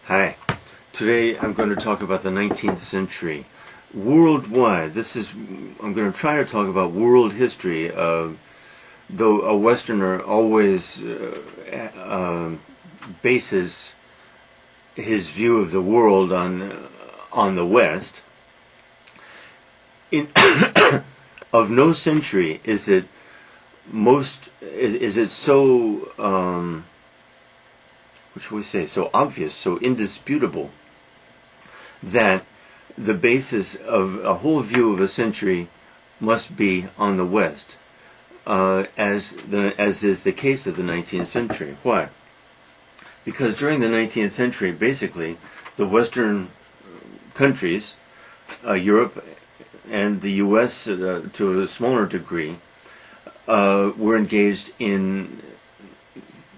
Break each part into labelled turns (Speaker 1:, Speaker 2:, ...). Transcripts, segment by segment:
Speaker 1: Hi. Today I'm going to talk about the 19th century. Worldwide, I'm going to try to talk about world history, though a Westerner always bases his view of the world on the West. Of no century is it so what shall we say, so obvious, so indisputable, that the basis of a whole view of a century must be on the West, as is the case of the 19th century. Why? Because during the 19th century, basically, the Western countries, Europe and the U.S. To a smaller degree, were engaged in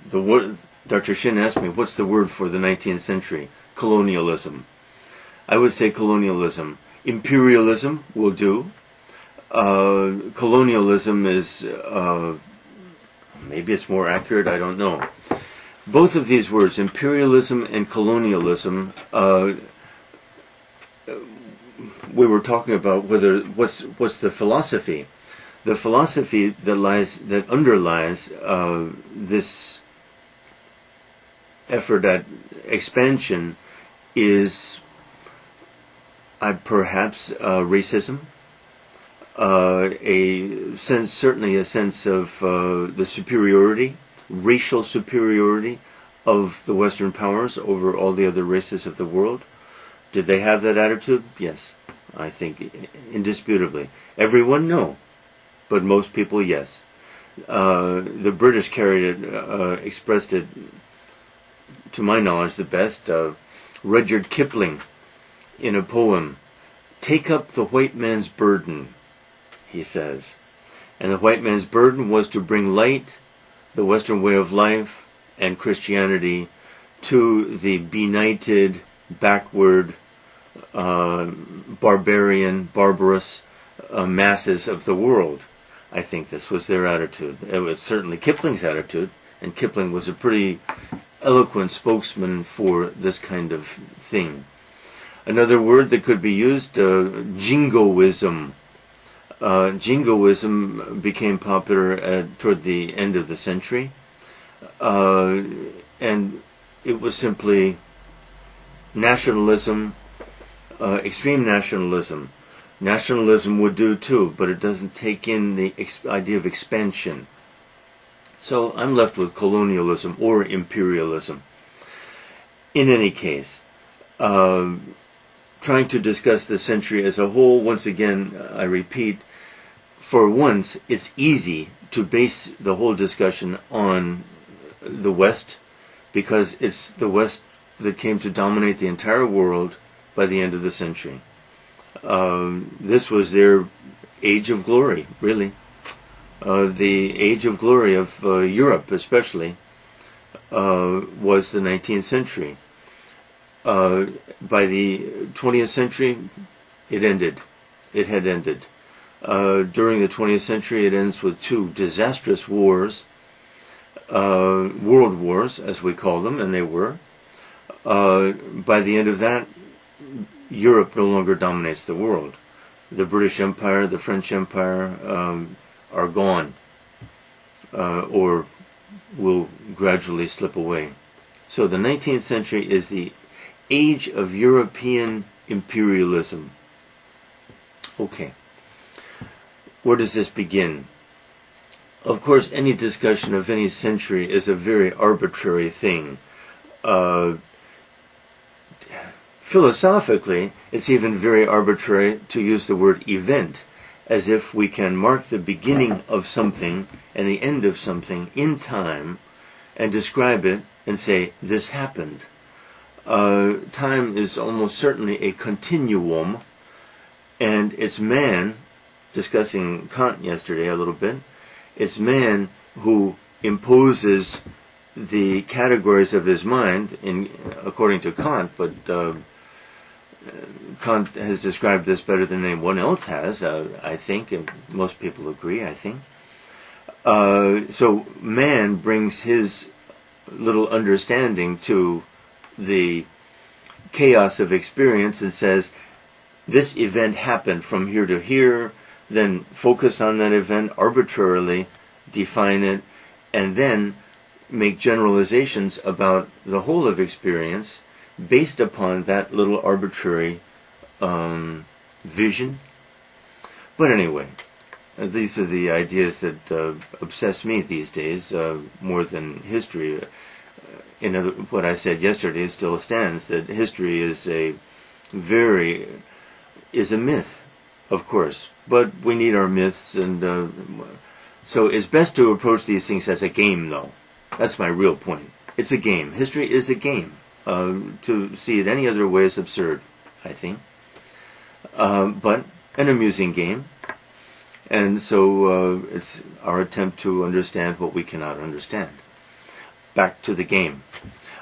Speaker 1: the war. Dr. Shin asked me, what's the word for the 19th century? Colonialism. I would say colonialism. Imperialism will do. Colonialism is, maybe it's more accurate, I don't know. Both of these words, imperialism and colonialism, we were talking about what's the philosophy. The philosophy that underlies this effort at expansion is perhaps racism, certainly a sense of the superiority, racial superiority of the Western powers over all the other races of the world. Did they have that attitude? Yes, I think indisputably. Everyone, no, but most people, yes. The British expressed it, to my knowledge, the best. Rudyard Kipling, in a poem, "Take up the white man's burden," he says. And the white man's burden was to bring light, the Western way of life, and Christianity to the benighted, backward, barbarian, barbarous masses of the world. I think this was their attitude. It was certainly Kipling's attitude, and Kipling was a pretty eloquent spokesman for this kind of thing. Another word that could be used, Jingoism. Jingoism became popular toward the end of the century, and it was simply nationalism, extreme nationalism. Nationalism would do too, but it doesn't take in the idea of expansion. So I'm left with colonialism or imperialism. In any case, trying to discuss the century as a whole, once again, I repeat, for once, it's easy to base the whole discussion on the West, because it's the West that came to dominate the entire world by the end of the century. This was their age of glory, really. The age of glory of Europe, especially, was the 19th century. By the 20th century, it ended. It had ended. During the 20th century, it ends with two disastrous wars, world wars, as we call them, and they were. By the end of that, Europe no longer dominates the world. The British Empire, the French Empire, are gone, or will gradually slip away. So the 19th century is the age of European imperialism. Okay. Where does this begin? Of course, any discussion of any century is a very arbitrary thing. Philosophically, it's even very arbitrary to use the word event, as if we can mark the beginning of something and the end of something in time and describe it and say, this happened. Time is almost certainly a continuum, and it's man, discussing Kant yesterday a little bit, it's man who imposes the categories of his mind, according to Kant, but Kant has described this better than anyone else has, I think, and most people agree, I think. So man brings his little understanding to the chaos of experience and says, this event happened from here to here, then focus on that event arbitrarily, define it, and then make generalizations about the whole of experience based upon that little arbitrary vision. But anyway, these are the ideas that obsess me these days more than history. What I said yesterday still stands, that history is a myth, of course, but we need our myths, and so it's best to approach these things as a game, though. That's my real point. It's a game. History is a game. To see it any other way is absurd, I think. But an amusing game. And so it's our attempt to understand what we cannot understand. Back to the game.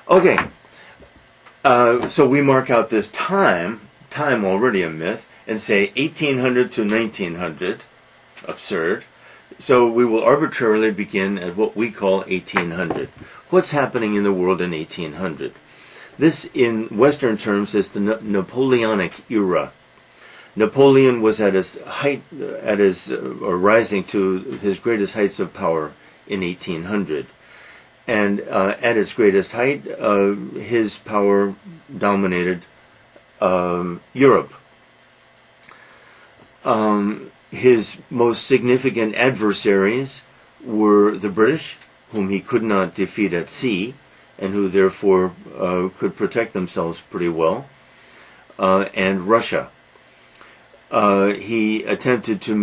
Speaker 1: Okay. So we mark out this time already a myth, and say 1800 to 1900. Absurd. So we will arbitrarily begin at what we call 1800. What's happening in the world in 1800? This, in Western terms, is the Napoleonic Era. Napoleon was at his height, or rising to his greatest heights of power in 1800. And at its greatest height, his power dominated Europe. His most significant adversaries were the British, whom he could not defeat at sea, and who therefore could protect themselves pretty well, and Russia. He attempted to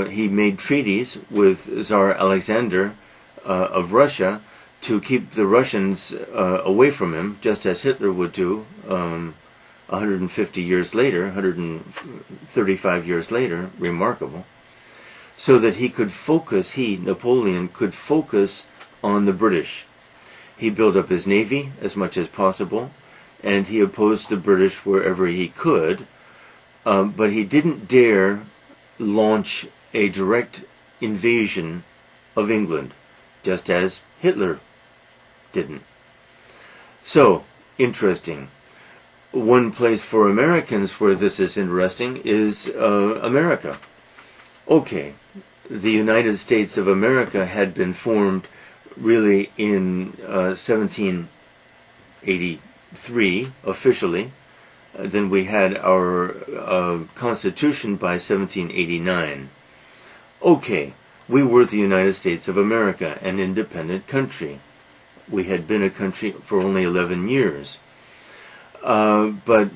Speaker 1: he made treaties with Tsar Alexander of Russia to keep the Russians away from him, just as Hitler would do 150 years later, 135 years later, remarkable, so that Napoleon could focus on the British. He built up his navy as much as possible, and he opposed the British wherever he could, but he didn't dare launch a direct invasion of England, just as Hitler didn't. So, interesting. One place for Americans where this is interesting is America. Okay, the United States of America had been formed really in 1783, officially. Then we had our Constitution by 1789. Okay, we were the United States of America, an independent country. We had been a country for only 11 years. But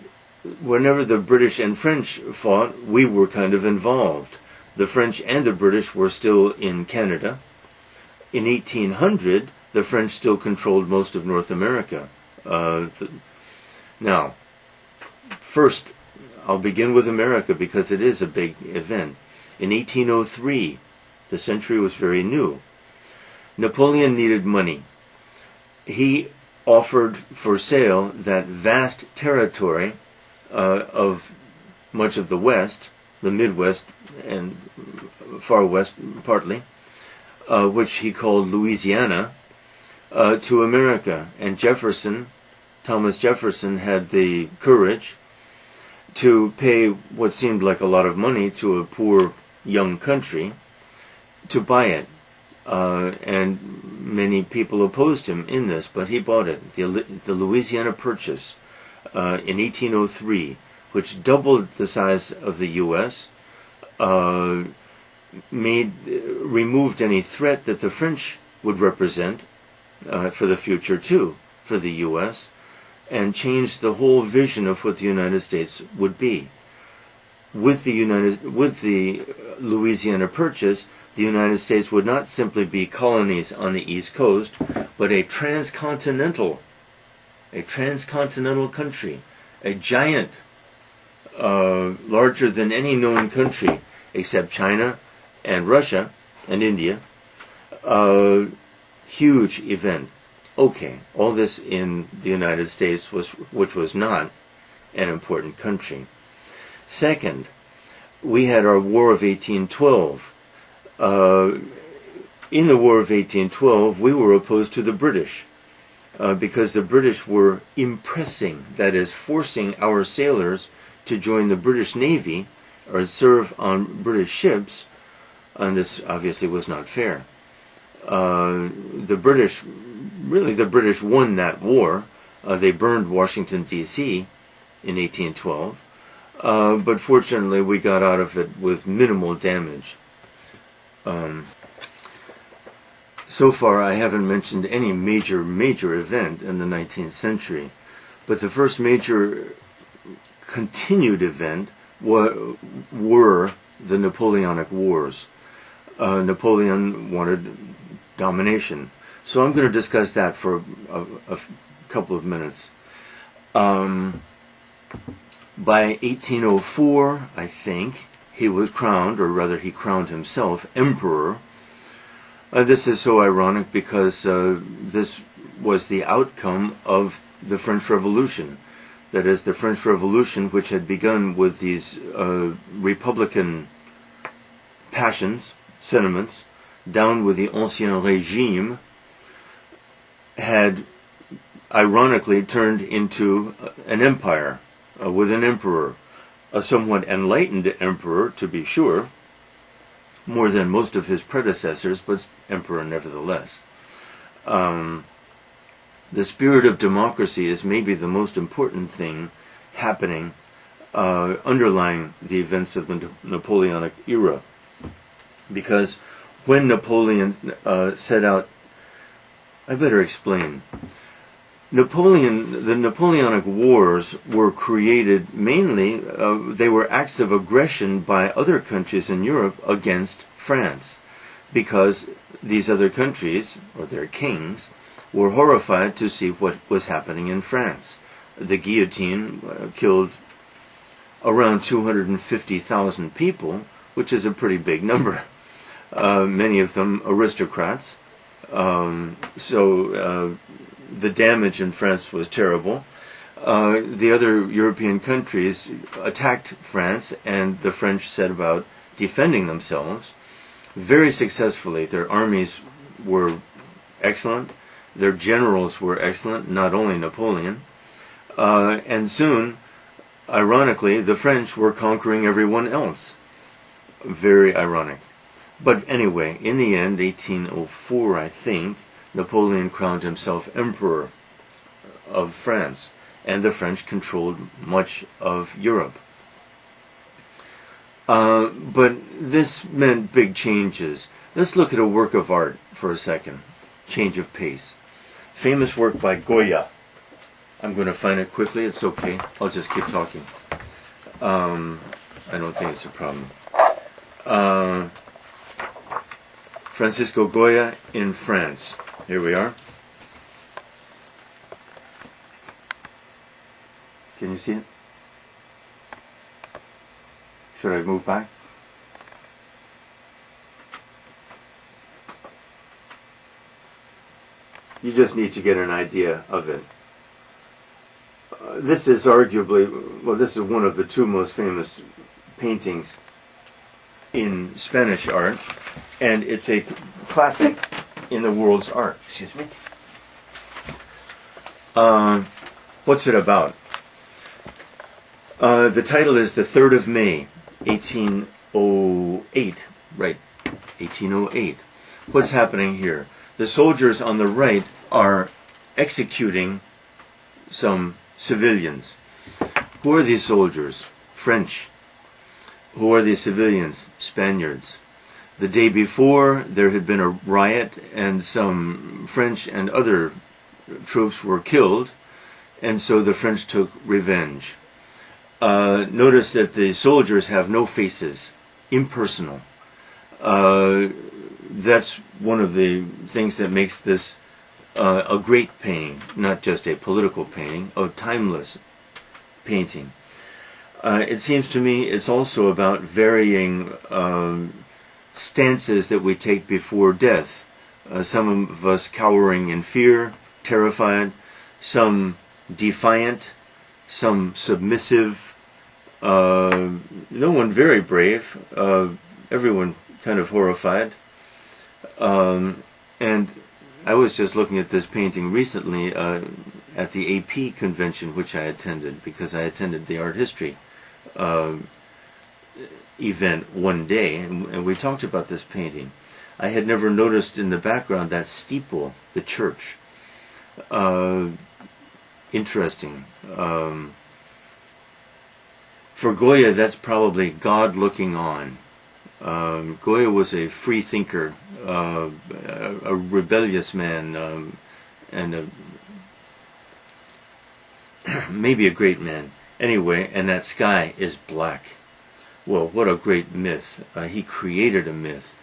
Speaker 1: whenever the British and French fought, we were kind of involved. The French and the British were still in Canada. In 1800, the French still controlled most of North America. Now, first, I'll begin with America because it is a big event. In 1803, the century was very new. Napoleon needed money. He offered for sale that vast territory of much of the West, the Midwest and far West partly, which he called Louisiana, to America. And Thomas Jefferson, had the courage to pay what seemed like a lot of money to a poor young country to buy it. And many people opposed him in this, but he bought it. The Louisiana Purchase in 1803, which doubled the size of the U.S., removed any threat that the French would represent for the future too, for the U.S., and changed the whole vision of what the United States would be. With the Louisiana Purchase, the United States would not simply be colonies on the East Coast, but a transcontinental country, a giant, larger than any known country except China and Russia and India. Huge event. Okay, all this in the United States, which was not an important country. Second, we had our War of 1812. In the War of 1812, we were opposed to the British. because the British were impressing, that is, forcing our sailors to join the British Navy or serve on British ships, and this obviously was not fair. The British won that war. They burned Washington, D.C. in 1812, but fortunately we got out of it with minimal damage. So far I haven't mentioned any major event in the 19th century, but the first major continued event were the Napoleonic Wars. Napoleon wanted domination. So I'm going to discuss that for a couple of minutes. By 1804, I think, he was crowned, or rather he crowned himself, emperor. This is so ironic because this was the outcome of the French Revolution. That is, the French Revolution, which had begun with these republican passions, sentiments, down with the Ancien Régime, had ironically turned into an empire with an emperor, a somewhat enlightened emperor, to be sure, more than most of his predecessors, but emperor nevertheless. The spirit of democracy is maybe the most important thing happening, underlying the events of the Napoleonic era. Because when Napoleon set out, I better explain. The Napoleonic Wars were created mainly, they were acts of aggression by other countries in Europe against France, because these other countries, or their kings, were horrified to see what was happening in France. The guillotine killed around 250,000 people, which is a pretty big number. Many of them aristocrats. The damage in France was terrible. The other European countries attacked France, and the French set about defending themselves very successfully. Their armies were excellent. Their generals were excellent, not only Napoleon. And soon, ironically, the French were conquering everyone else. Very ironic. But anyway, in the end, 1804, I think, Napoleon crowned himself emperor of France, and the French controlled much of Europe. But this meant big changes. Let's look at a work of art for a second. Change of pace. Famous work by Goya. I'm going to find it quickly. It's okay. I'll just keep talking. I don't think it's a problem. Francisco Goya in France. Here we are. Can you see it? Should I move back? You just need to get an idea of it. This is arguably, well, this is one of the two most famous paintings in Spanish art, and it's a classic in the world's art. Excuse me. What's it about? The title is The 3rd of May, 1808. Right, 1808. What's happening here? The soldiers on the right are executing some civilians. Who are these soldiers? French. Who are these civilians? Spaniards. The day before, there had been a riot, and some French and other troops were killed, and so the French took revenge. Notice that the soldiers have no faces, impersonal. That's one of the things that makes this a great painting, not just a political painting, a timeless painting. It seems to me it's also about varying stances that we take before death. Some of us cowering in fear, terrified, some defiant, some submissive, no one very brave, everyone kind of horrified. And I was just looking at this painting recently at the AP convention, which I attended, because I attended the art history event one day, and we talked about this painting. I had never noticed in the background that steeple, the church. Interesting. For Goya, that's probably God looking on. Goya was a free thinker, a rebellious man, and maybe a great man. Anyway, and that sky is black. Well, what a great myth. He created a myth.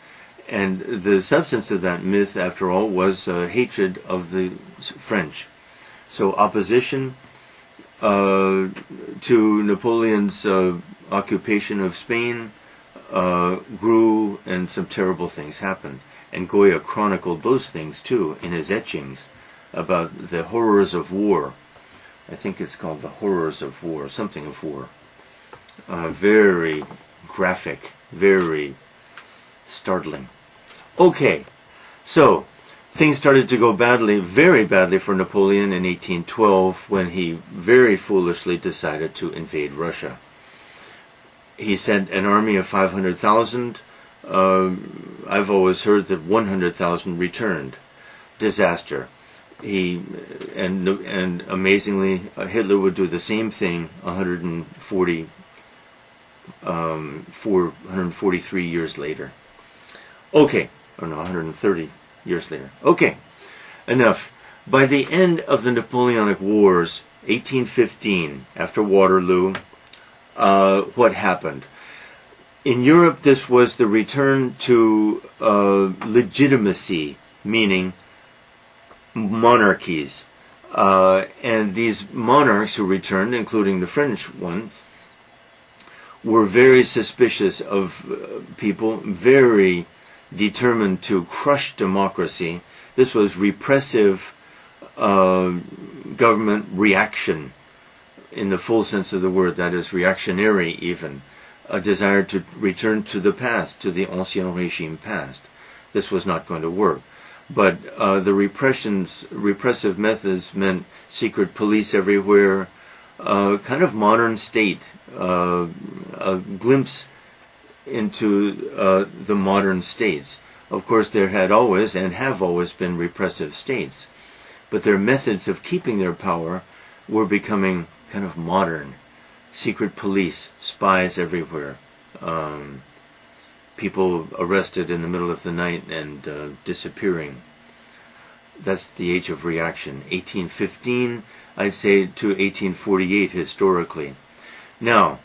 Speaker 1: And the substance of that myth, after all, was hatred of the French. So opposition to Napoleon's occupation of Spain grew, and some terrible things happened. And Goya chronicled those things too in his etchings about the horrors of war. I think it's called The Horrors of War, something of war. Very graphic, very startling. Okay, so things started to go badly, very badly for Napoleon in 1812 when he very foolishly decided to invade Russia. He sent an army of 500,000. I've always heard that 100,000 returned. Disaster. And amazingly, Hitler would do the same thing 143 years later. Okay, or no, 130 years later. Okay, enough. By the end of the Napoleonic Wars, 1815, after Waterloo, what happened? In Europe, this was the return to legitimacy, meaning monarchies. And these monarchs who returned, including the French ones, were very suspicious of people, very determined to crush democracy. This was repressive government reaction in the full sense of the word, that is reactionary even, a desire to return to the past, to the Ancien Regime past. This was not going to work. But the repressive methods meant secret police everywhere, kind of modern state, a glimpse into the modern states. Of course, there had always and have always been repressive states, but their methods of keeping their power were becoming kind of modern. Secret police, spies everywhere, people arrested in the middle of the night and disappearing. That's the age of reaction. 1815, I'd say, to 1848 historically. Now,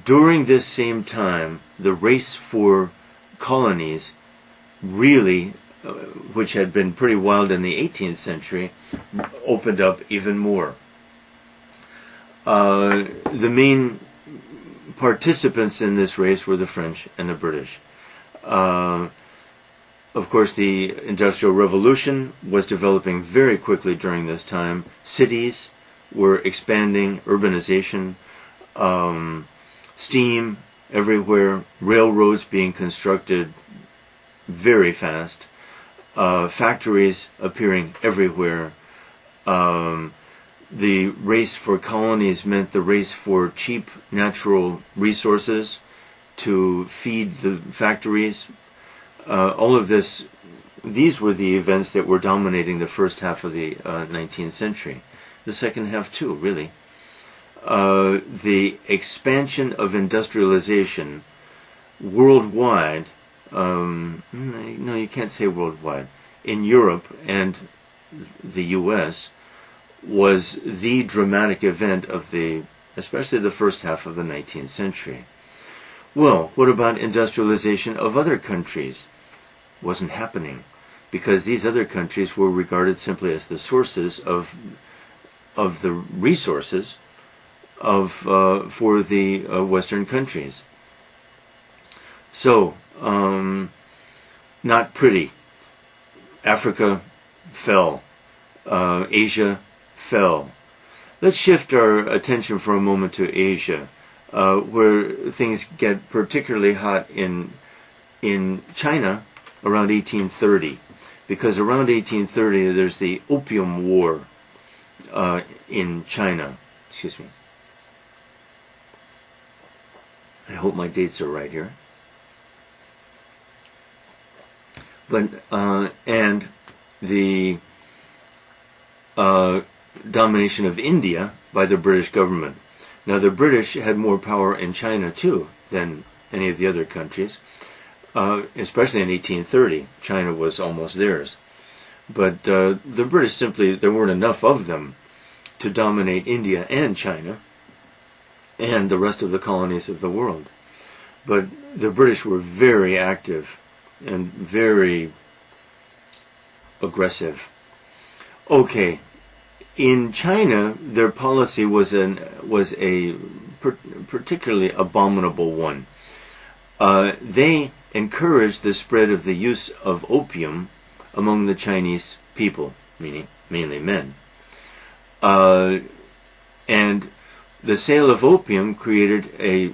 Speaker 1: during this same time, the race for colonies really, which had been pretty wild in the 18th century, opened up even more. The main participants in this race were the French and the British. Of course, the Industrial Revolution was developing very quickly during this time. Cities were expanding, urbanization, steam everywhere, railroads being constructed very fast, factories appearing everywhere. The race for colonies meant the race for cheap natural resources to feed the factories. All of this, these were the events that were dominating the first half of the 19th century. The second half too, really. The expansion of industrialization worldwide, no, you can't say worldwide, in Europe and the U.S., was the dramatic event of especially the first half of the 19th century. Well, what about industrialization of other countries? Wasn't happening, because these other countries were regarded simply as the sources of the resources for the Western countries. So, not pretty. Africa fell. Asia fell. Let's shift our attention for a moment to Asia, where things get particularly hot in China around 1830, because around 1830 there's the Opium War in China. Excuse me. I hope my dates are right here. But and the domination of India by the British government. Now the British had more power in China too than any of the other countries, especially in 1830. China was almost theirs. But the British simply, there weren't enough of them to dominate India and China and the rest of the colonies of the world. But the British were very active and very aggressive. Okay, in China, their policy was a particularly abominable one. They encouraged the spread of the use of opium among the Chinese people, meaning mainly men. And the sale of opium created a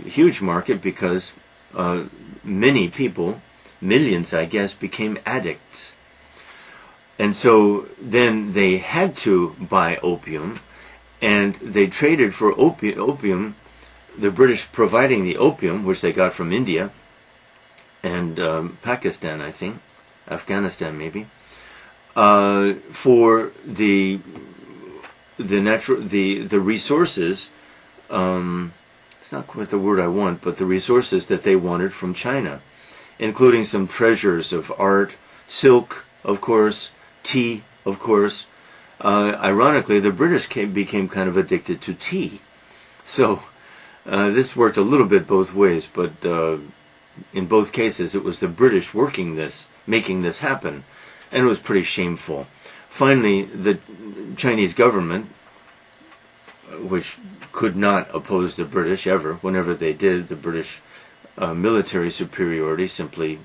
Speaker 1: huge market because many people, millions I guess, became addicts. And so then they had to buy opium, and they traded for opium, the British providing the opium, which they got from India and Pakistan, I think, Afghanistan maybe, for the resources. It's not quite the word I want, but the resources that they wanted from China, including some treasures of art, silk, of course, tea, of course. Ironically, the British became kind of addicted to tea. So this worked a little bit both ways, but in both cases it was the British making this happen, and it was pretty shameful. Finally, the Chinese government, which could not oppose the British ever, whenever they did, the British military superiority simply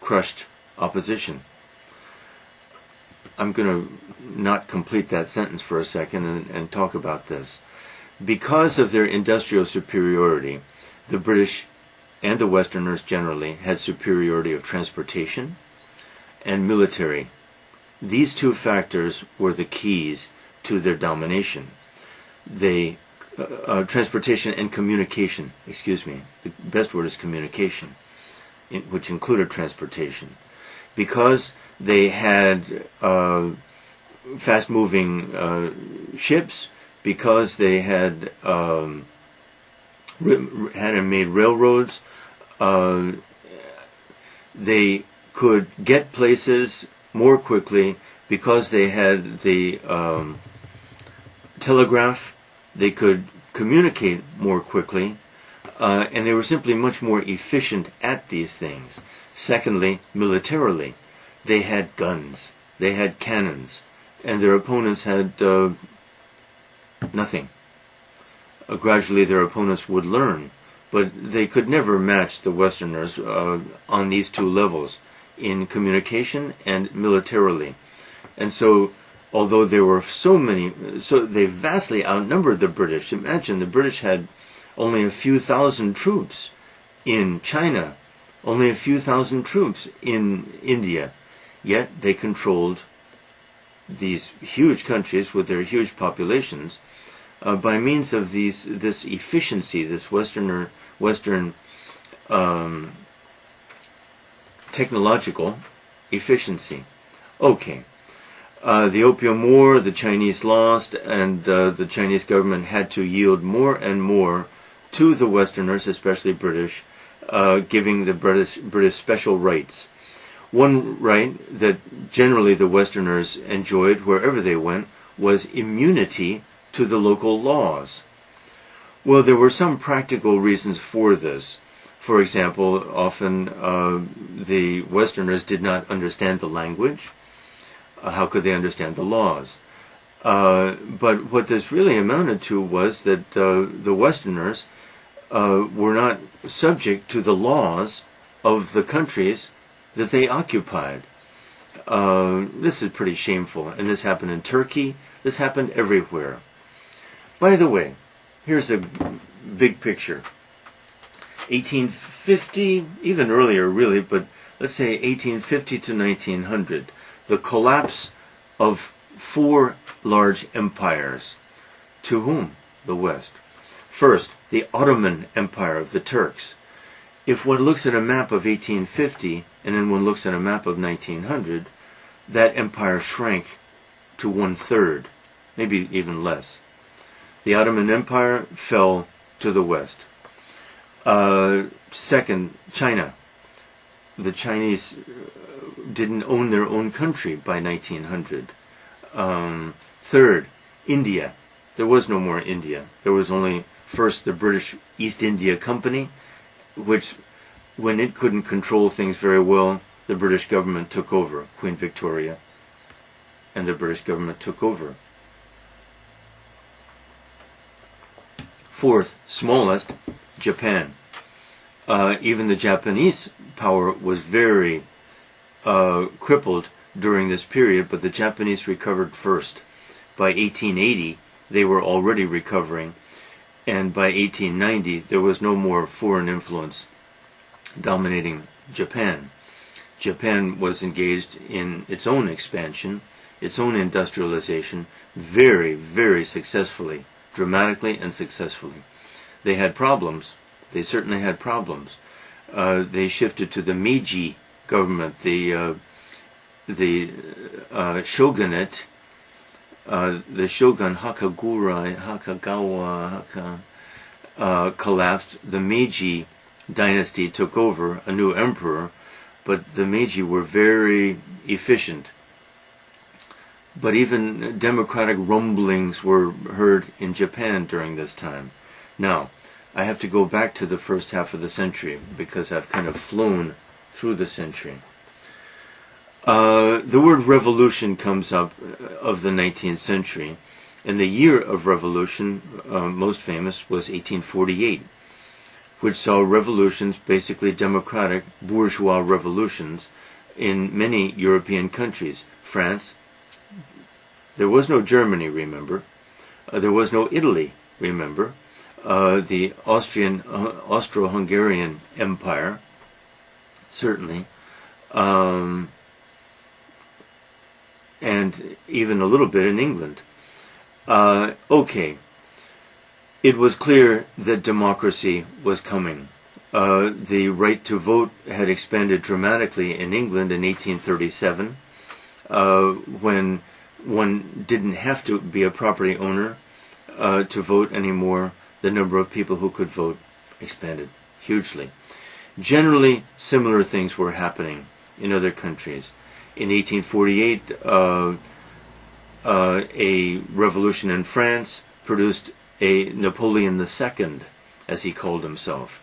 Speaker 1: crushed opposition. I'm going to not complete that sentence for a second and talk about this. Because of their industrial superiority, the British and the Westerners generally had superiority of transportation and military. These two factors were the keys to their domination. Transportation and communication, the best word is communication, which included transportation. Because they had fast-moving ships, because they had made railroads, they could get places more quickly. Because they had the telegraph, they could communicate more quickly, and they were simply much more efficient at these things. Secondly, militarily, they had guns, they had cannons, and their opponents had nothing. Gradually their opponents would learn, but they could never match the Westerners on these two levels, in communication and militarily. And so, although there were so they vastly outnumbered the British. Imagine, the British had only a few thousand troops in China, only a few thousand troops in India, yet they controlled these huge countries with their huge populations by means of this efficiency, this Western technological efficiency. Okay. The Opium War, the Chinese lost, and the Chinese government had to yield more and more to the Westerners, especially British, giving the British special rights. One right that generally the Westerners enjoyed wherever they went was immunity to the local laws. Well, there were some practical reasons for this. For example, often the Westerners did not understand the language. How could they understand the laws? But what this really amounted to was that the Westerners were not subject to the laws of the countries that they occupied. This is pretty shameful, and this happened in Turkey. This happened everywhere. By the way, here's a big picture. 1850, even earlier really, but let's say 1850 to 1900, the collapse of 4 large empires. To whom? The West. First, the Ottoman Empire of the Turks. If one looks at a map of 1850 and then one looks at a map of 1900, that empire shrank to 1/3, maybe even less. The Ottoman Empire fell to the West. Second, China. The Chinese didn't own their own country by 1900. Third, India. There was no more India. There was only first the British East India Company, which, when it couldn't control things very well, the British government took over. Queen Victoria and the British government took over. Fourth, smallest, Japan. Even the Japanese power was very crippled during this period, but the Japanese recovered first. By 1880, they were already recovering, and by 1890, there was no more foreign influence dominating Japan. Japan was engaged in its own expansion, its own industrialization, very, very successfully, dramatically and successfully. They had problems. They certainly had problems. They shifted to the Meiji government, the shogunate. The shogun Hakagawa collapsed. The Meiji dynasty took over, a new emperor, but the Meiji were very efficient. But even democratic rumblings were heard in Japan during this time. Now, I have to go back to the first half of the century because I've kind of flown through the century. The word revolution comes up of the 19th century, and the year of revolution, most famous, was 1848, which saw revolutions, basically democratic bourgeois revolutions, in many European countries. France, there was no Germany, remember. There was no Italy, remember. The Austro-Hungarian Empire, certainly. And even a little bit in England. Okay. It was clear that democracy was coming. The right to vote had expanded dramatically in England in 1837, when one didn't have to be a property owner to vote anymore. The number of people who could vote expanded hugely. Generally, similar things were happening in other countries. In 1848, a revolution in France produced a Napoleon II, as he called himself.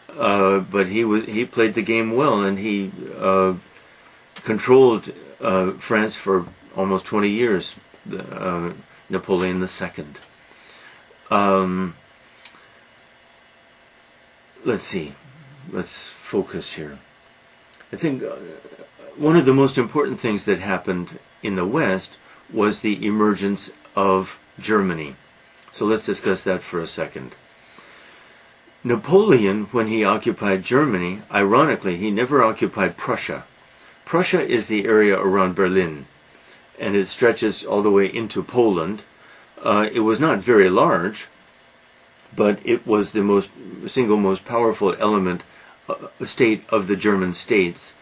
Speaker 1: But he played the game well, and he controlled France for almost 20 years. Napoleon II. Let's see. Let's focus here. I think one of the most important things that happened in the West was the emergence of Germany. So let's discuss that for a second. Napoleon, when he occupied Germany, ironically, he never occupied Prussia. Prussia is the area around Berlin, and it stretches all the way into Poland. It was not very large, but it was the single most powerful state of the German states.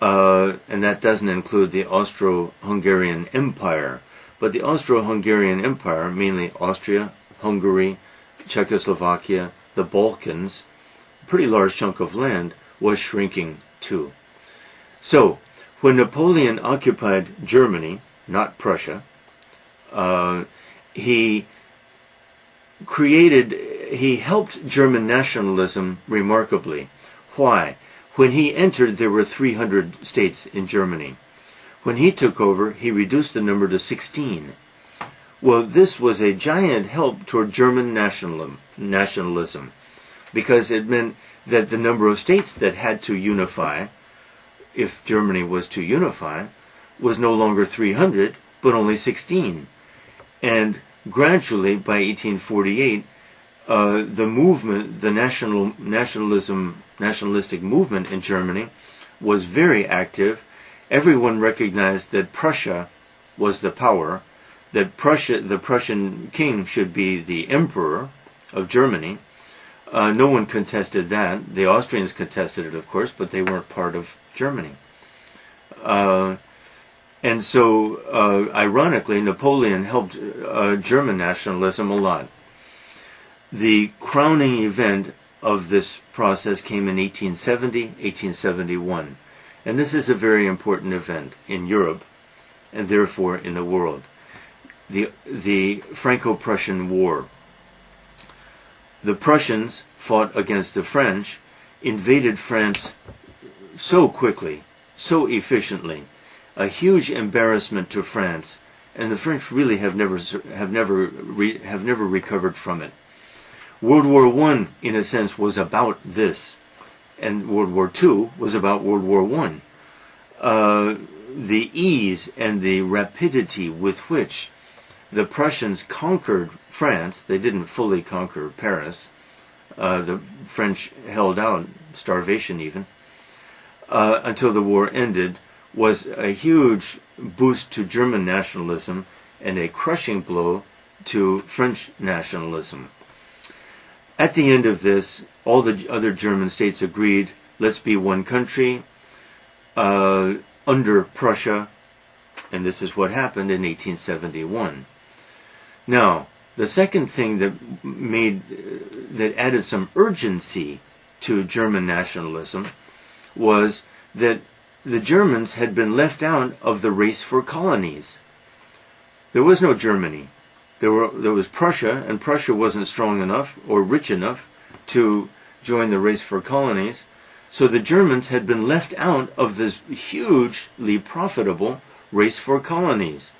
Speaker 1: And that doesn't include the Austro-Hungarian Empire. But the Austro-Hungarian Empire, mainly Austria, Hungary, Czechoslovakia, the Balkans, a pretty large chunk of land, was shrinking too. So, when Napoleon occupied Germany, not Prussia, he helped German nationalism remarkably. Why? When he entered, there were 300 states in Germany. When he took over, he reduced the number to 16. Well, this was a giant help toward German nationalism, because it meant that the number of states that had to unify, if Germany was to unify, was no longer 300, but only 16. And gradually, by 1848, the movement, the nationalistic movement in Germany, was very active. Everyone recognized that Prussia was the power, that the Prussian king should be the emperor of Germany. No one contested that. The Austrians contested it, of course, but they weren't part of Germany. And so, ironically, Napoleon helped German nationalism a lot. The crowning event of this process came in 1870, 1871. And this is a very important event in Europe, and therefore in the world. The Franco-Prussian War. The Prussians fought against the French, invaded France so quickly, so efficiently, a huge embarrassment to France, and the French really have never recovered from it. World War I, in a sense, was about this, and World War II was about World War I. The ease and the rapidity with which the Prussians conquered France — they didn't fully conquer Paris. The French held out, starvation even, until the war ended — was a huge boost to German nationalism and a crushing blow to French nationalism. At the end of this, all the other German states agreed, let's be one country under Prussia, and this is what happened in 1871. Now, the second thing that added some urgency to German nationalism was that the Germans had been left out of the race for colonies. There was no Germany. There was Prussia, and Prussia wasn't strong enough or rich enough to join the race for colonies. So the Germans had been left out of this hugely profitable race for colonies.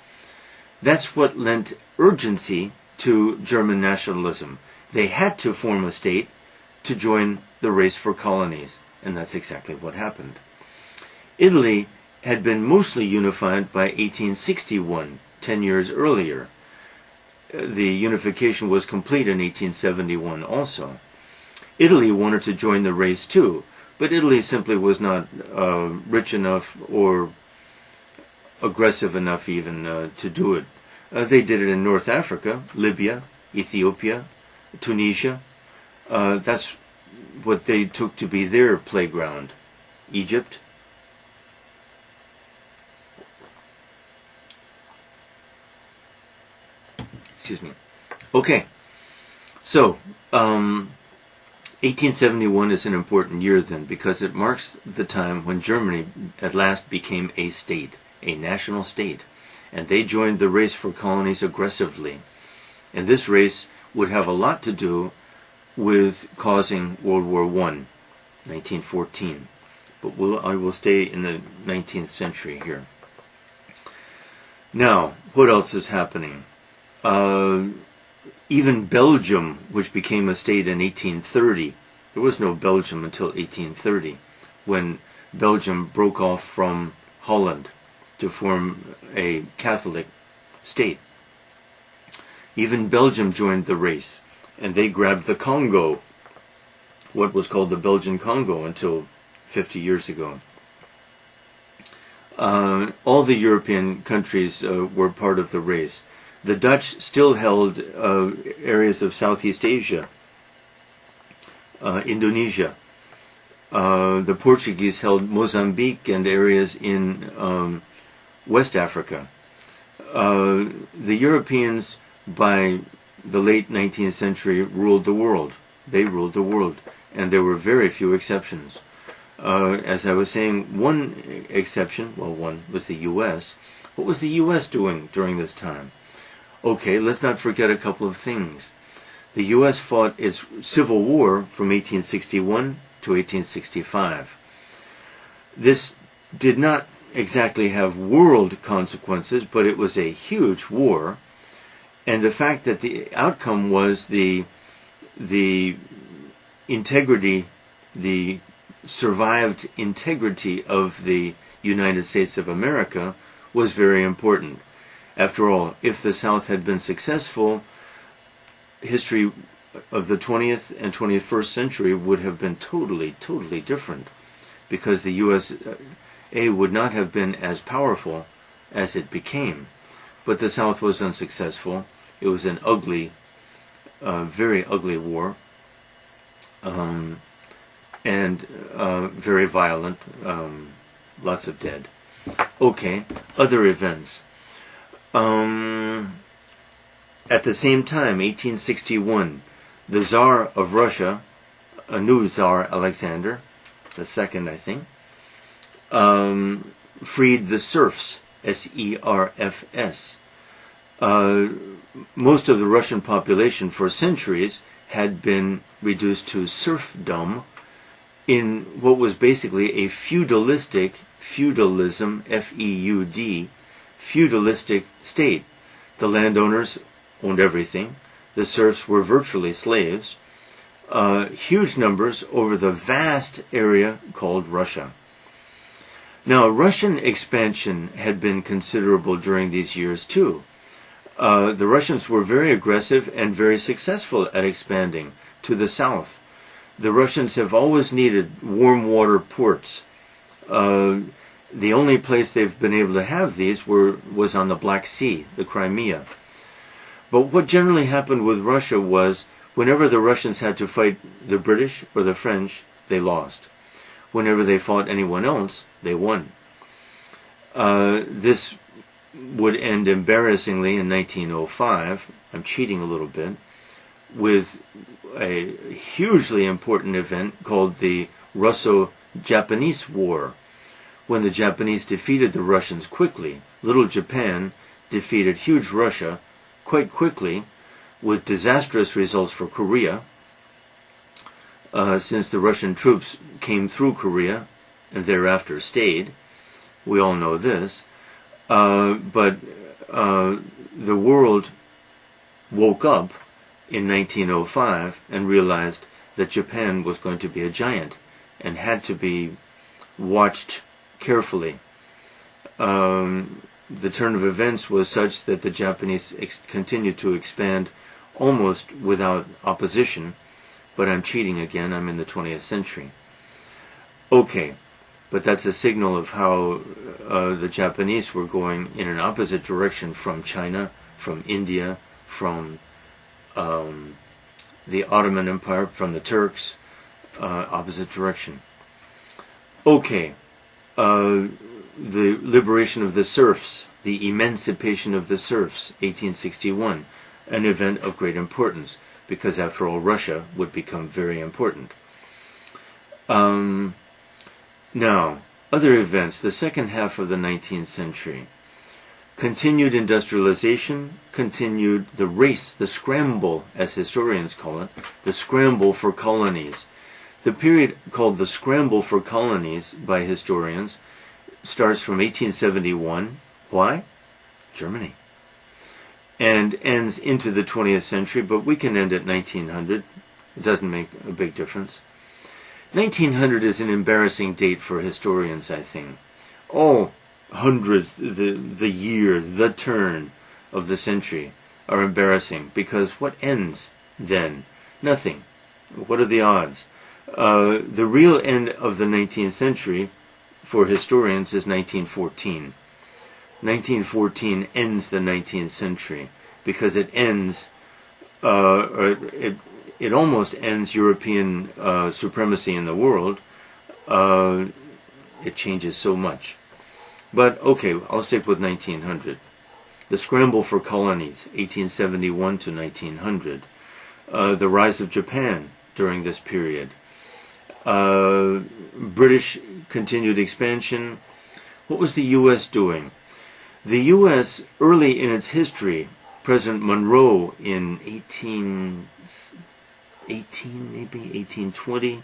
Speaker 1: That's what lent urgency to German nationalism. They had to form a state to join the race for colonies, and that's exactly what happened. Italy had been mostly unified by 1861, 10 years earlier. The unification was complete in 1871 also. Italy wanted to join the race too, but Italy simply was not rich enough or aggressive enough even to do it. They did it in North Africa, Libya, Ethiopia, Tunisia. That's what they took to be their playground. Egypt. Excuse me. Okay. So, 1871 is an important year then, because it marks the time when Germany at last became a state, a national state. And they joined the race for colonies aggressively. And this race would have a lot to do with causing World War I, 1914. But I will stay in the 19th century here. Now, what else is happening? Even Belgium, which became a state in 1830, there was no Belgium until 1830, when Belgium broke off from Holland to form a Catholic state. Even Belgium joined the race, and they grabbed the Congo, what was called the Belgian Congo until 50 years ago. All the European countries were part of the race. The Dutch still held areas of Southeast Asia, Indonesia. The Portuguese held Mozambique and areas in West Africa. The Europeans, by the late 19th century, ruled the world. They ruled the world, and there were very few exceptions. As I was saying, one exception, well, one was the U.S. What was the U.S. doing during this time? Okay, let's not forget a couple of things. The U.S. fought its Civil War from 1861 to 1865. This did not exactly have world consequences, but it was a huge war. And the fact that the outcome was the integrity, the survived integrity of the United States of America was very important. After all, if the South had been successful, history of the 20th and 21st century would have been totally, totally different. because the USA would not have been as powerful as it became. But the South was unsuccessful. It was an ugly, very ugly war, and very violent, lots of dead. Okay, other events. At the same time, 1861, the Tsar of Russia, a new Tsar, Alexander II, I think, freed the serfs, S-E-R-F-S. Most of the Russian population for centuries had been reduced to serfdom in what was basically a feudalism, F-E-U-D, feudalistic state. The landowners owned everything. The serfs were virtually slaves. Huge numbers over the vast area called Russia. Now, Russian expansion had been considerable during these years too. The Russians were very aggressive and very successful at expanding to the south. The Russians have always needed warm water ports. The only place they've been able to have these was on the Black Sea, the Crimea. But what generally happened with Russia was, whenever the Russians had to fight the British or the French, they lost. Whenever they fought anyone else, they won. This would end embarrassingly in 1905, I'm cheating a little bit, with a hugely important event called the Russo-Japanese War, when the Japanese defeated the Russians quickly. Little Japan defeated huge Russia quite quickly, with disastrous results for Korea, since the Russian troops came through Korea and thereafter stayed. We all know this. But the world woke up in 1905 and realized that Japan was going to be a giant and had to be watched carefully. The turn of events was such that the Japanese continued to expand almost without opposition, but I'm cheating again, I'm in the 20th century. Okay, but that's a signal of how the Japanese were going in an opposite direction from China, from India, from the Ottoman Empire, from the Turks, opposite direction. Okay, the liberation of the serfs, the Emancipation of the Serfs, 1861, an event of great importance, because after all, Russia would become very important. Now, other events, the second half of the 19th century. Continued industrialization, continued the race, the scramble, as historians call it, the scramble for colonies. The period called the Scramble for Colonies by historians starts from 1871. Why? Germany. And ends into the 20th century, but we can end at 1900. It doesn't make a big difference. 1900 is an embarrassing date for historians, I think. All hundreds, the year, the turn of the century are embarrassing, because what ends then? Nothing. What are the odds? The real end of the 19th century for historians is 1914. 1914 ends the 19th century because it ends, it almost ends European supremacy in the world. It changes so much. But okay, I'll stick with 1900. The Scramble for Colonies, 1871 to 1900. The rise of Japan during this period. British continued expansion. What was the U.S. doing? The U.S., early in its history, President Monroe in 1820,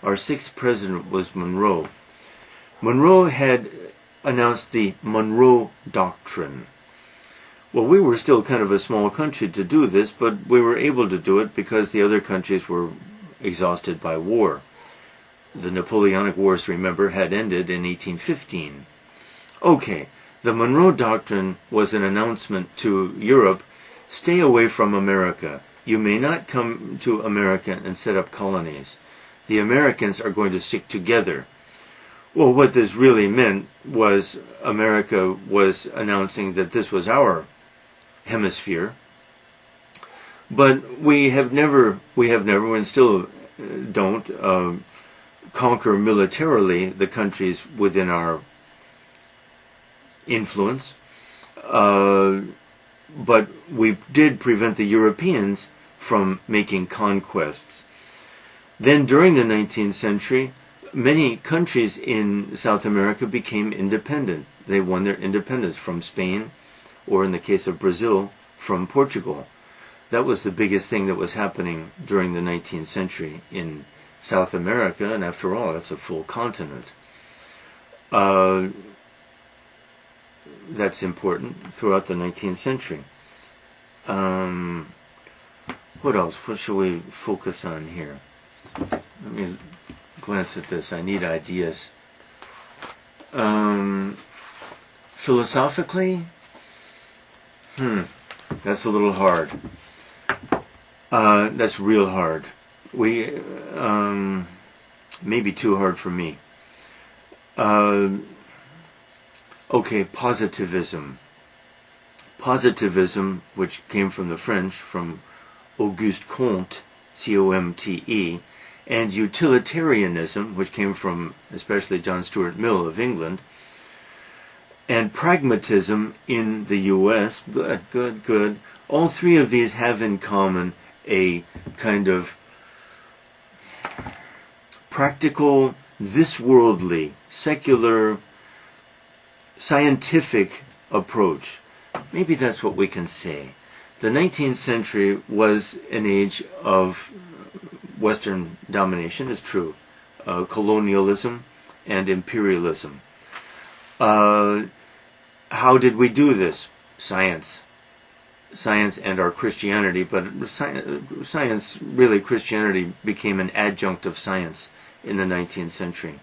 Speaker 1: our sixth president was Monroe. Monroe had announced the Monroe Doctrine. Well, we were still kind of a small country to do this, but we were able to do it because the other countries were exhausted by war. The Napoleonic Wars, remember, had ended in 1815. Okay, the Monroe Doctrine was an announcement to Europe, stay away from America. You may not come to America and set up colonies. The Americans are going to stick together. Well, what this really meant was America was announcing that this was our hemisphere, but we have never, and still don't, conquer militarily the countries within our influence. But we did prevent the Europeans from making conquests. Then during the 19th century, many countries in South America became independent. They won their independence from Spain, or in the case of Brazil, from Portugal. That was the biggest thing that was happening during the 19th century in South America, and after all, that's a full continent. That's important throughout the 19th century. What else? What should we focus on here? Let me glance at this. I need ideas. Philosophically? That's a little hard. That's real hard. Maybe too hard for me. Okay, positivism. Positivism, which came from the French, from Auguste Comte, C-O-M-T-E, and utilitarianism, which came from especially John Stuart Mill of England, and pragmatism in the U.S. Good. All three of these have in common a kind of practical, this-worldly, secular, scientific approach. Maybe that's what we can say. The 19th century was an age of Western domination, is true. Colonialism and imperialism. How did we do this? Science. Science and our Christianity, but science, really, Christianity became an adjunct of science in the 19th century.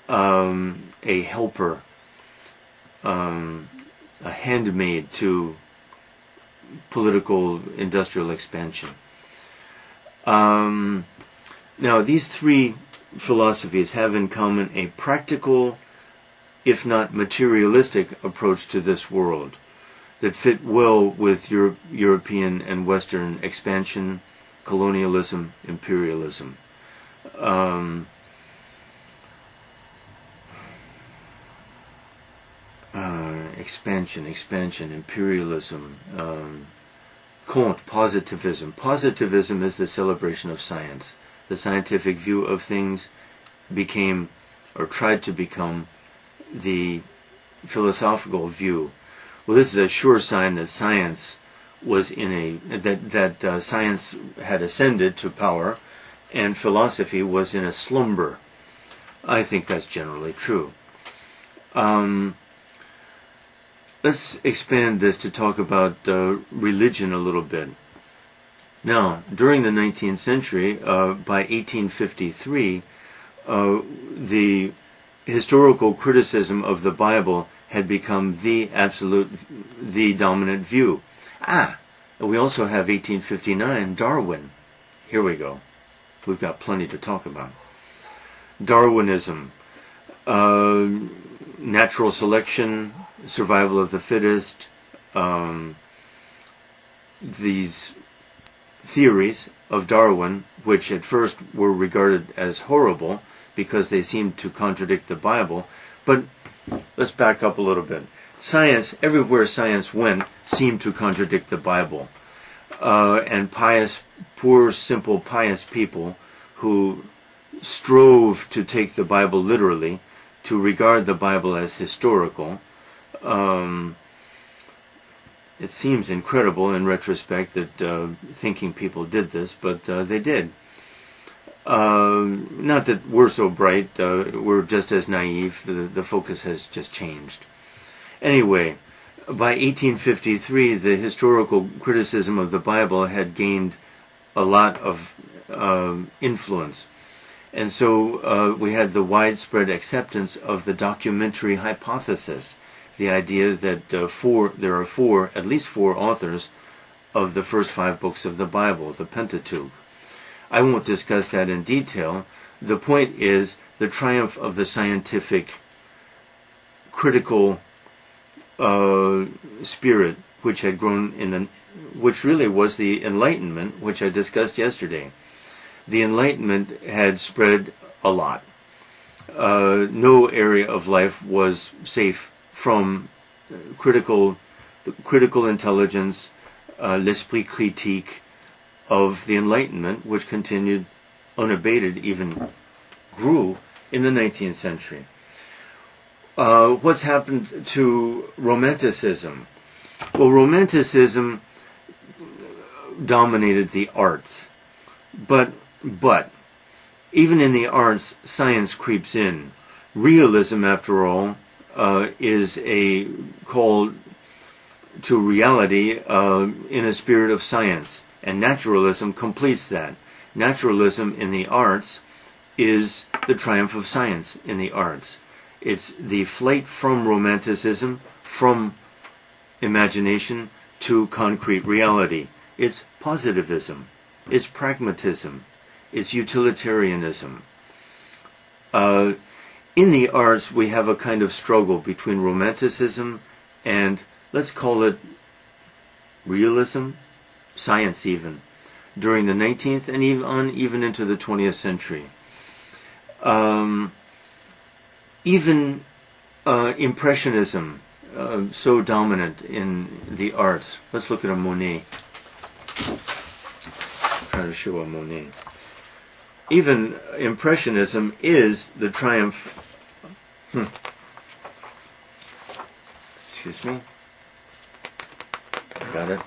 Speaker 1: A helper, a handmaid to political industrial expansion. Now, these three philosophies have in common a practical, if not materialistic, approach to this world that fit well with European and Western expansion, colonialism, imperialism. Expansion, imperialism, Comte, positivism. Positivism is the celebration of science. The scientific view of things became, or tried to become, the philosophical view. Well, this is a sure sign that science was that science had ascended to power, and philosophy was in a slumber. I think that's generally true. Let's expand this to talk about religion a little bit. Now, during the 19th century, by 1853, the historical criticism of the Bible had become the dominant view. We also have 1859, Darwin. Here we go. We've got plenty to talk about. Darwinism, natural selection, survival of the fittest, these theories of Darwin, which at first were regarded as horrible because they seemed to contradict the Bible. But let's back up a little bit. Science, everywhere science went, seemed to contradict the Bible. And poor, simple, pious people who strove to take the Bible literally, to regard the Bible as historical. It seems incredible in retrospect that thinking people did this, but they did. Not that we're so bright, we're just as naive, the focus has just changed. Anyway, by 1853, the historical criticism of the Bible had gained a lot of influence. And so we had the widespread acceptance of the documentary hypothesis, the idea that there are at least four authors of the first 5 books of the Bible, the Pentateuch. I won't discuss that in detail, The point is the triumph of the scientific, critical spirit, which had grown which really was the Enlightenment, which I discussed yesterday. The Enlightenment had spread a lot. No area of life was safe from critical intelligence, l'esprit critique of the Enlightenment, which continued unabated, even grew in the 19th century. What's happened to Romanticism? Well, Romanticism dominated the arts, but even in the arts, science creeps in. Realism, after all, is a call to reality in a spirit of science, and naturalism completes that. Naturalism in the arts is the triumph of science in the arts. It's the flight from Romanticism, from imagination to concrete reality. It's Positivism. It's pragmatism. It's utilitarianism. In the arts, we have a kind of struggle between Romanticism and, let's call it, realism, science even, during the 19th and even into the 20th century. Even Impressionism, so dominant in the arts. Let's look at a Monet. Try to show a Monet. Even Impressionism is the triumph. Excuse me. Got it.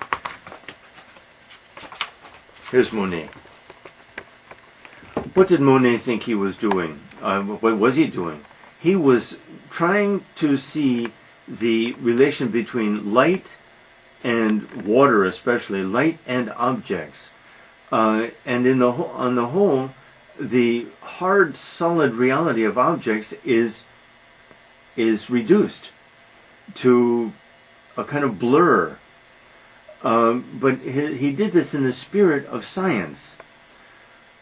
Speaker 1: Here's Monet. What did Monet think he was doing? What was he doing? He was trying to see the relation between light and water, especially light and objects, and on the whole, the hard, solid reality of objects is reduced to a kind of blur. But he did this in the spirit of science.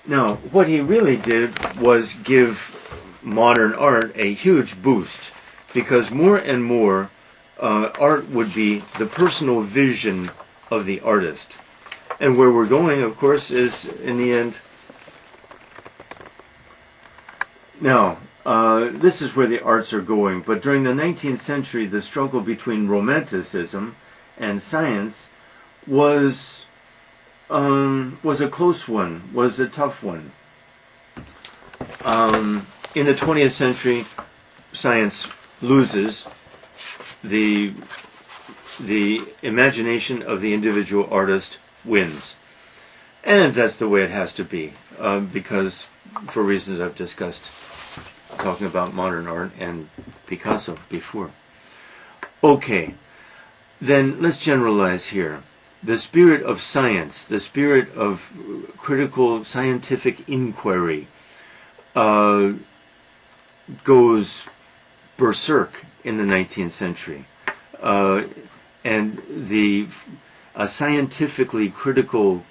Speaker 1: Now, what he really did was give modern art a huge boost, because more and more art would be the personal vision of the artist. And where we're going, of course, is in the end. Now, this is where the arts are going, but during the 19th century, the struggle between Romanticism and science was a close one, was a tough one. In the 20th century, science loses. The imagination of the individual artist wins. And that's the way it has to be, because for reasons I've discussed, talking about modern art and Picasso before. Okay, then let's generalize here. The spirit of science, the spirit of critical scientific inquiry, goes berserk in the 19th century. And a scientifically critical,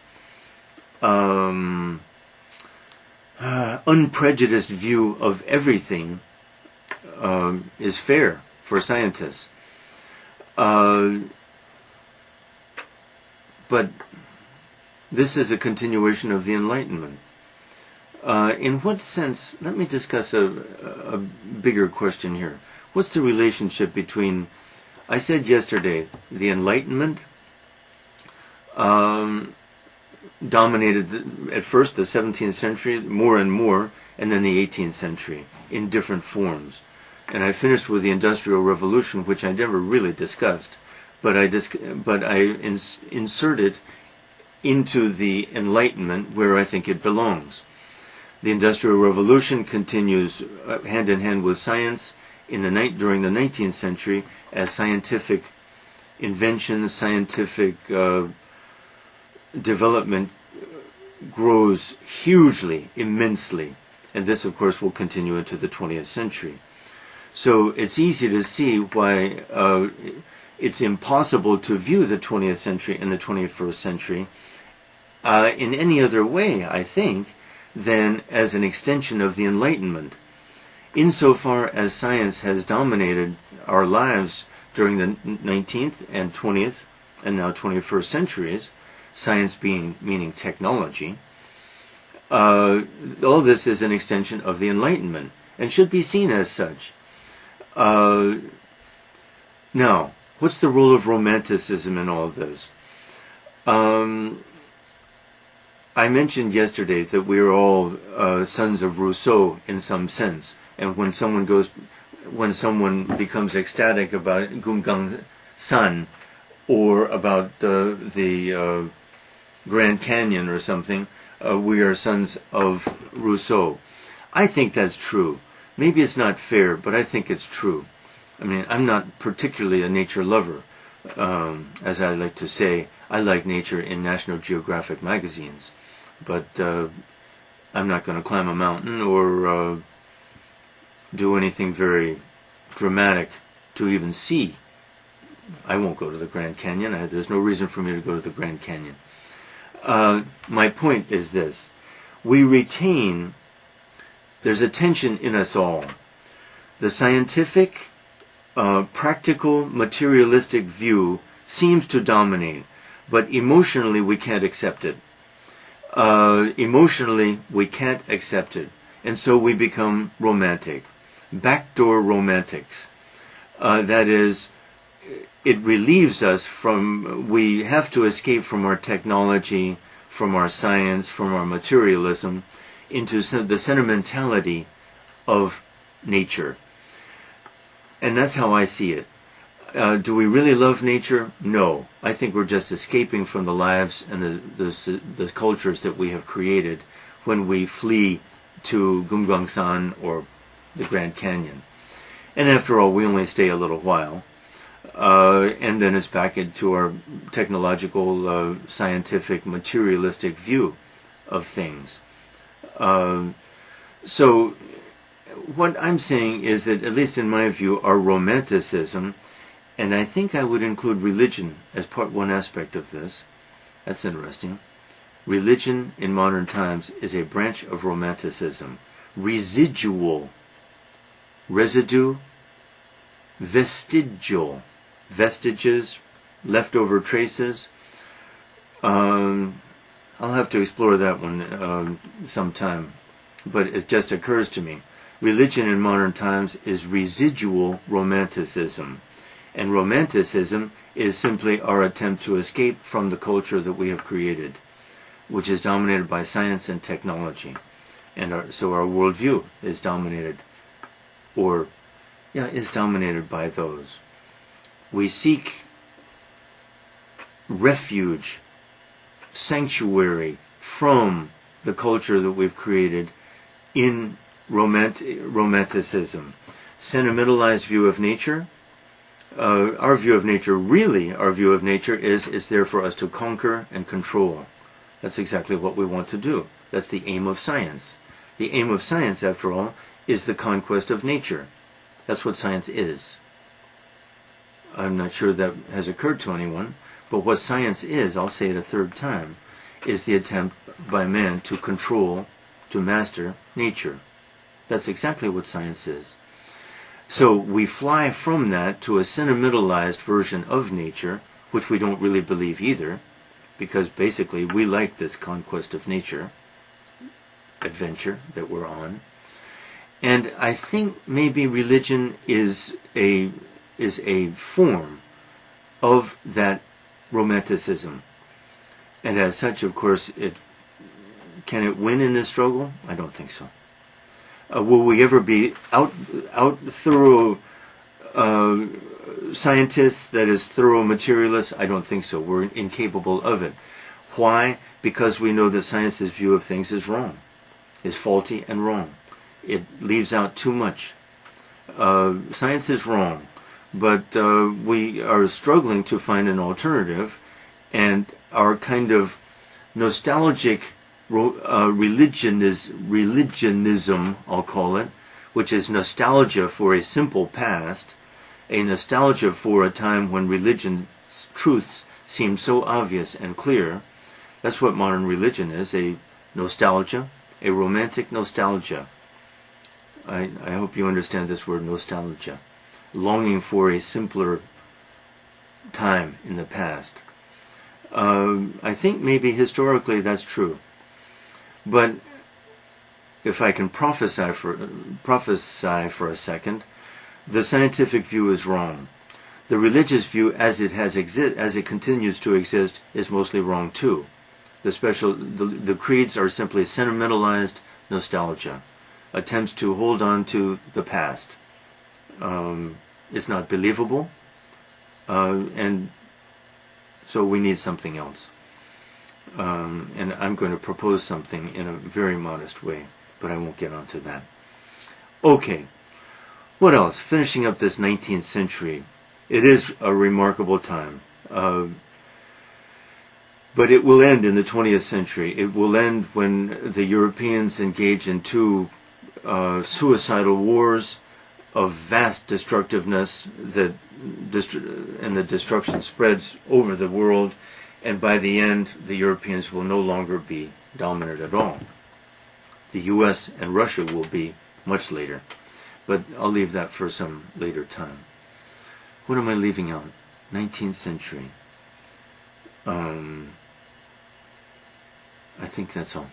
Speaker 1: unprejudiced view of everything is fair for scientists. But this is a continuation of the Enlightenment. In what sense, let me discuss a bigger question here. What's the relationship between, I said yesterday, the Enlightenment dominated at first the 17th century more and more, and then the 18th century in different forms. And I finished with the Industrial Revolution, which I never really discussed, but I insert it into the Enlightenment where I think it belongs. The Industrial Revolution continues hand in hand with science during the 19th century as scientific invention, scientific development grows hugely, immensely. And this, of course, will continue into the 20th century. So it's easy to see why it's impossible to view the 20th century and the 21st century in any other way, I think, than as an extension of the Enlightenment. Insofar as science has dominated our lives during the 19th and 20th and now 21st centuries, science meaning technology, all this is an extension of the Enlightenment and should be seen as such. Now, what's the role of Romanticism in all of this? I mentioned yesterday that we are all sons of Rousseau in some sense, and when someone becomes ecstatic about Gumgang San or about the Grand Canyon or something, we are sons of Rousseau. I think that's true. Maybe it's not fair, but I think it's true. I mean, I'm not particularly a nature lover. As I like to say, I like nature in National Geographic magazines, but I'm not going to climb a mountain or do anything very dramatic to even see. I won't go to the Grand Canyon. There's no reason for me to go to the Grand Canyon. My point is this. We retain, there's a tension in us all. The scientific, practical, materialistic view seems to dominate, but emotionally we can't accept it. Emotionally we can't accept it, and so we become romantic. Backdoor romantics. That is, it relieves us from, we have to escape from our technology, from our science, from our materialism, into the sentimentality of nature. And that's how I see it. Do we really love nature? No. I think we're just escaping from the lives and the cultures that we have created when we flee to Gumgangsan or the Grand Canyon. And after all, we only stay a little while. And then it's back into our technological, scientific, materialistic view of things. So what I'm saying is that, at least in my view, our romanticism, and I think I would include religion as one aspect of this. That's interesting. Religion in modern times is a branch of romanticism. Residual. Residue. Vestigial. Vestiges. Leftover traces. I'll have to explore that one sometime. But it just occurs to me. Religion in modern times is residual romanticism. And romanticism is simply our attempt to escape from the culture that we have created, which is dominated by science and technology. And so our worldview is dominated, is dominated by those. We seek refuge, sanctuary from the culture that we've created in romanticism. Sentimentalized view of nature. Our view of nature is there for us to conquer and control. That's exactly what we want to do. That's the aim of science. The aim of science, after all, is the conquest of nature. That's what science is. I'm not sure that has occurred to anyone, but what science is, I'll say it a third time, is the attempt by man to control, to master nature. That's exactly what science is. So we fly from that to a sentimentalized version of nature, which we don't really believe either, because basically we like this conquest of nature adventure that we're on. And I think maybe religion is a form of that romanticism. And as such, of course, can it win in this struggle? I don't think so. Will we ever be out thorough scientists, that is, thorough materialists? I don't think so. We're incapable of it. Why? Because we know that science's view of things is wrong, is faulty and wrong. It leaves out too much. Science is wrong, but we are struggling to find an alternative, and our kind of nostalgic religionism, I'll call it, which is nostalgia for a simple past, a nostalgia for a time when religion's truths seemed so obvious and clear. That's what modern religion is, a nostalgia a romantic nostalgia. I hope you understand this word, nostalgia. Longing for a simpler time in the past. I think maybe historically that's true. But if I can prophesy for a second, the scientific view is wrong. The religious view, as it continues to exist, is mostly wrong too. The creeds are simply sentimentalized nostalgia, attempts to hold on to the past. It's not believable, and so we need something else. And I'm going to propose something in a very modest way, but I won't get onto that. Okay, what else? Finishing up this 19th century. It is a remarkable time. But it will end in the 20th century. It will end when the Europeans engage in two suicidal wars of vast destructiveness, and the destruction spreads over the world, and by the end the Europeans will no longer be dominant at all. The US and Russia will be much later, but I'll leave that for some later time. What am I leaving out? 19th century. I think that's all.